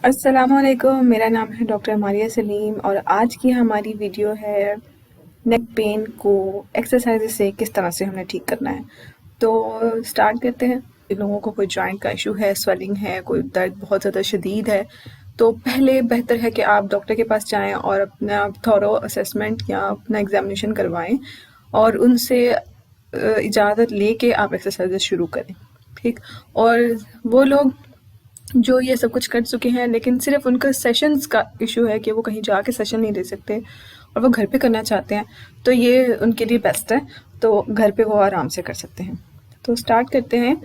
अस्सलामुअलैकुम, मेरा नाम है डॉक्टर मारिया सलीम और आज की हमारी वीडियो है नेक पेन को एक्सरसाइज से किस तरह से हमें ठीक करना है। तो स्टार्ट करते हैं। इन लोगों को कोई जॉइंट का इशू है, स्वेलिंग है, कोई दर्द बहुत ज़्यादा शदीद है, तो पहले बेहतर है कि आप डॉक्टर के पास जाएं और अपना थॉरो असेसमेंट या अपना एग्जामिनेशन करवाएं और उनसे इजाज़त लेके आप एक्सरसाइज शुरू करें। ठीक। और वो लोग जो ये सब कुछ कर चुके हैं लेकिन सिर्फ उनका सेशंस का इशू है कि वो कहीं जाके सेशन नहीं दे सकते और वो घर पे करना चाहते हैं, तो ये उनके लिए बेस्ट है। तो घर पे वो आराम से कर सकते हैं। तो स्टार्ट करते हैं।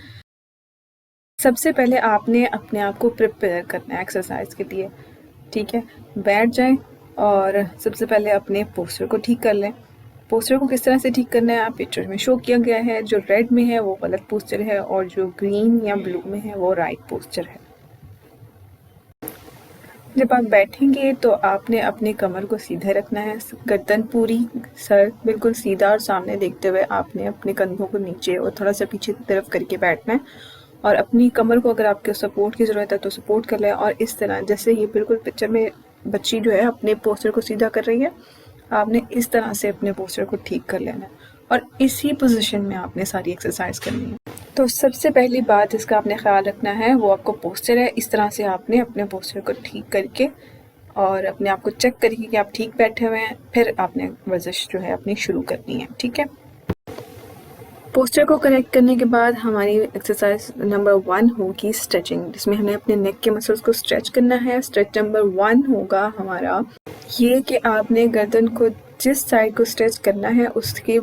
सबसे पहले आपने अपने आप को प्रिपेयर करना है एक्सरसाइज के लिए। ठीक है, बैठ जाएं और सबसे पहले अपने पोस्चर को ठीक कर लें। पोस्चर को किस तरह से ठीक करना है आप पिक्चर में शो किया गया है। जो रेड में है वो गलत पोस्चर है और जो ग्रीन या ब्लू में है वो राइट पोस्चर है। जब आप बैठेंगे तो आपने अपनी कमर को सीधे रखना है, गर्दन पूरी, सर बिल्कुल सीधा और सामने देखते हुए आपने अपने कंधों को नीचे और थोड़ा सा पीछे की तरफ करके बैठना है और अपनी कमर को अगर आपको सपोर्ट की ज़रूरत है तो सपोर्ट कर लें। और इस तरह जैसे ये बिल्कुल पिक्चर में बच्ची जो है अपने पोस्चर को सीधा कर रही है, आपने इस तरह से अपने पोस्चर को ठीक कर लेना है और इसी पोजीशन में आपने सारी एक्सरसाइज करनी है। तो सबसे पहली बात जिसका आपने ख्याल रखना है वो आपको पोस्चर है। इस तरह से आपने अपने पोस्चर को ठीक करके और अपने आप को चेक करिए कि आप ठीक बैठे हुए हैं, फिर आपने वर्जिश जो है अपनी शुरू करनी है। ठीक है, पोस्चर को करेक्ट करने के बाद हमारी एक्सरसाइज नंबर 1 होगी स्ट्रेचिंग, जिसमें हमें अपने नेक के मसल्स को स्ट्रेच करना है। स्ट्रेच नंबर 1 होगा हमारा ये कि आपने गर्दन को जिस साइड को स्ट्रेच करना है उसकी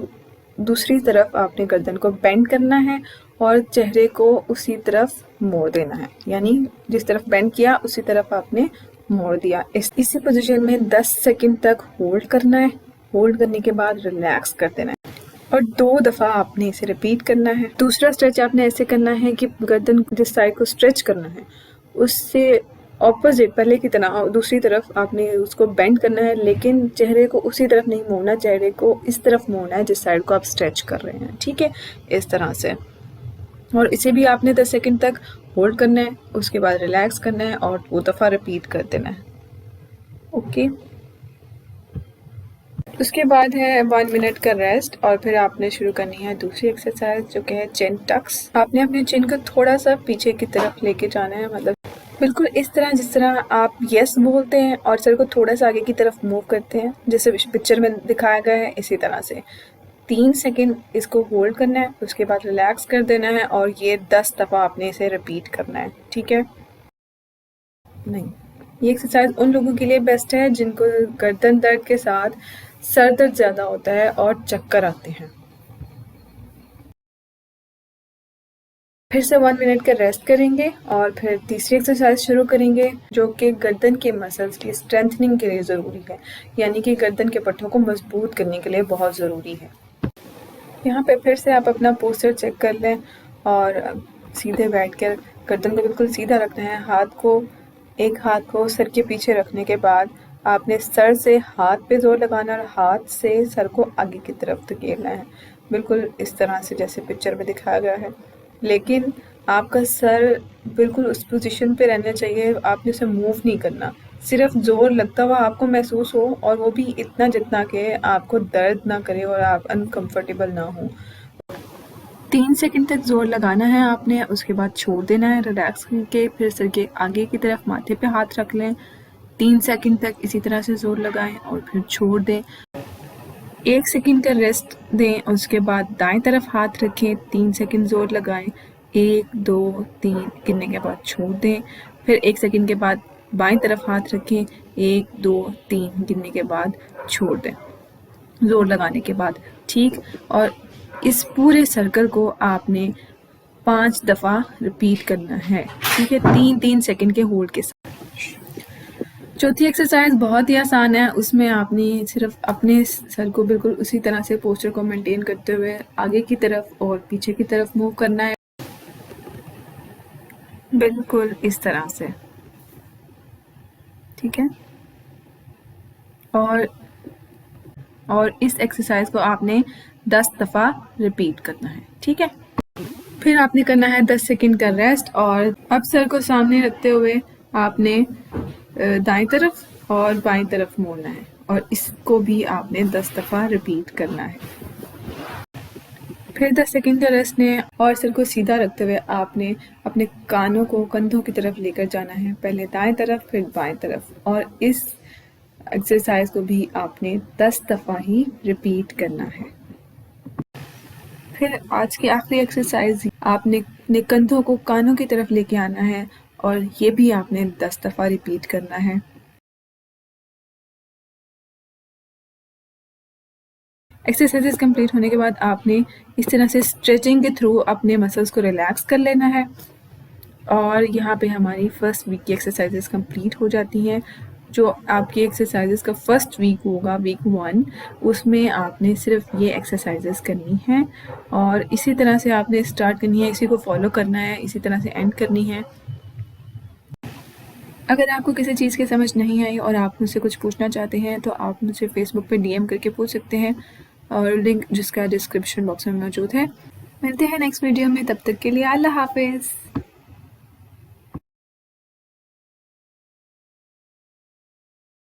दूसरी तरफ आपने गर्दन को बेंड करना है और चेहरे को उसी तरफ मोड़ देना है, यानी जिस तरफ बेंड किया उसी तरफ आपने मोड़ दिया। इसी पोजीशन में 10 सेकंड तक होल्ड करना है। होल्ड करने के बाद रिलैक्स कर देना है और 2 दफ़ा आपने इसे रिपीट करना है। दूसरा स्ट्रेच आपने ऐसे करना है कि गर्दन जिस साइड को स्ट्रेच करना है उससे ऑपोजिट पहले की तरह दूसरी तरफ आपने उसको बेंड करना है, लेकिन चेहरे को उसी तरफ नहीं मोड़ना, चेहरे को इस तरफ मोड़ना है जिस साइड को आप स्ट्रेच कर रहे हैं। ठीक है, इस तरह से। और इसे भी आपने 10 सेकंड तक होल्ड करना है, उसके बाद रिलैक्स करना है और 2 दफ़ा रिपीट कर देना है। ओके, उसके बाद है 1 मिनट का रेस्ट और फिर आपने शुरू करनी है दूसरी एक्सरसाइज जो कि है चिन टक्स। आपने अपने चिन को थोड़ा सा पीछे की तरफ लेके जाना है, मतलब बिल्कुल इस तरह जिस तरह आप यस बोलते हैं और सर को थोड़ा सा आगे की तरफ मूव करते हैं जैसे पिक्चर में दिखाया गया है, इसी तरह से 3 सेकंड इसको होल्ड करना है, उसके बाद रिलैक्स कर देना है और ये 10 दफ़ा आपने इसे रिपीट करना है। ठीक है, नहीं, ये एक्सरसाइज उन लोगों के लिए बेस्ट है जिनको गर्दन दर्द के साथ सर दर्द ज़्यादा होता है और चक्कर आते हैं। फिर से 1 मिनट का रेस्ट करेंगे और फिर तीसरी एक्सरसाइज शुरू करेंगे जो कि गर्दन के मसल्स की स्ट्रेंथनिंग के लिए ज़रूरी है, यानी कि गर्दन के पट्टों को मजबूत करने के लिए बहुत ज़रूरी है। यहाँ पे फिर से आप अपना पोस्चर चेक कर लें और सीधे बैठकर गर्दन को बिल्कुल सीधा रखना है। एक हाथ को सर के पीछे रखने के बाद आपने सर से हाथ पे जोर लगाना और हाथ से सर को आगे की तरफ धकेलना है, बिल्कुल इस तरह से जैसे पिक्चर में दिखाया गया है। लेकिन आपका सर बिल्कुल उस पोजीशन पे रहना चाहिए, आपने उसे मूव नहीं करना। सिर्फ जोर लगता हुआ आपको महसूस हो और वो भी इतना जितना कि आपको दर्द ना करे और आप अनकंफर्टेबल ना हो। 3 सेकंड तक जोर लगाना है आपने, उसके बाद छोड़ देना है रिलैक्स करके। फिर सर के आगे की तरफ माथे पे हाथ रख लें, 3 सेकंड तक इसी तरह से जोर लगाएं और फिर छोड़ दें। 1 सेकंड का रेस्ट दें, उसके बाद दाएं तरफ हाथ रखें, 3 सेकंड जोर लगाएं, 1 2 3 गिनने के बाद छोड़ दें। फिर 1 सेकंड के बाद बाएं तरफ हाथ रखें, 1 2 3 गिनने के बाद छोड़ दें जोर लगाने के बाद। ठीक, और इस पूरे सर्कल को आपने 5 दफ़ा रिपीट करना है। ठीक है, 3-3 सेकंड के होल्ड के साथ। चौथी एक्सरसाइज बहुत ही आसान है, उसमें आपने सिर्फ अपने सर को बिल्कुल उसी तरह से पोस्चर को मेंटेन करते हुए आगे की तरफ और पीछे की तरफ मूव करना है, बिल्कुल इस तरह से। ठीक है, और इस एक्सरसाइज को आपने 10 दफ़ा रिपीट करना है। ठीक है, फिर आपने करना है 10 सेकंड का रेस्ट और अब सर को सामने रखते हुए आपने दाएं तरफ और बाएं तरफ मोड़ना है और इसको भी आपने 10 दफ़ा रिपीट करना है। फिर 10 सेकेंड का रेस्ट लें और सिर को सीधा रखते हुए आपने अपने कानों को कंधों की तरफ लेकर जाना है, पहले दाएं तरफ फिर बाएं तरफ, और इस एक्सरसाइज को भी आपने 10 दफ़ा ही रिपीट करना है। फिर आज की आखिरी एक्सरसाइज, आपने अपने कंधों को कानों की तरफ लेके आना है और ये भी आपने 10 दफ़ा रिपीट करना है। एक्सरसाइजेस कंप्लीट होने के बाद आपने इस तरह से स्ट्रेचिंग के थ्रू अपने मसल्स को रिलैक्स कर लेना है और यहाँ पे हमारी फर्स्ट वीक की एक्सरसाइजेस कंप्लीट हो जाती हैं। जो आपकी एक्सरसाइजेस का फर्स्ट वीक होगा, वीक 1, उसमें आपने सिर्फ ये एक्सरसाइजेस करनी है और इसी तरह से आपने स्टार्ट करनी है, इसी को फॉलो करना है, इसी तरह से एंड करनी है। अगर आपको किसी चीज़ की समझ नहीं आई और आप मुझसे कुछ पूछना चाहते हैं तो आप मुझे फेसबुक पे DM करके पूछ सकते हैं और लिंक जिसका डिस्क्रिप्शन बॉक्स में मौजूद है। मिलते हैं नेक्स्ट वीडियो में, तब तक के लिए अल्लाह हाफिज़।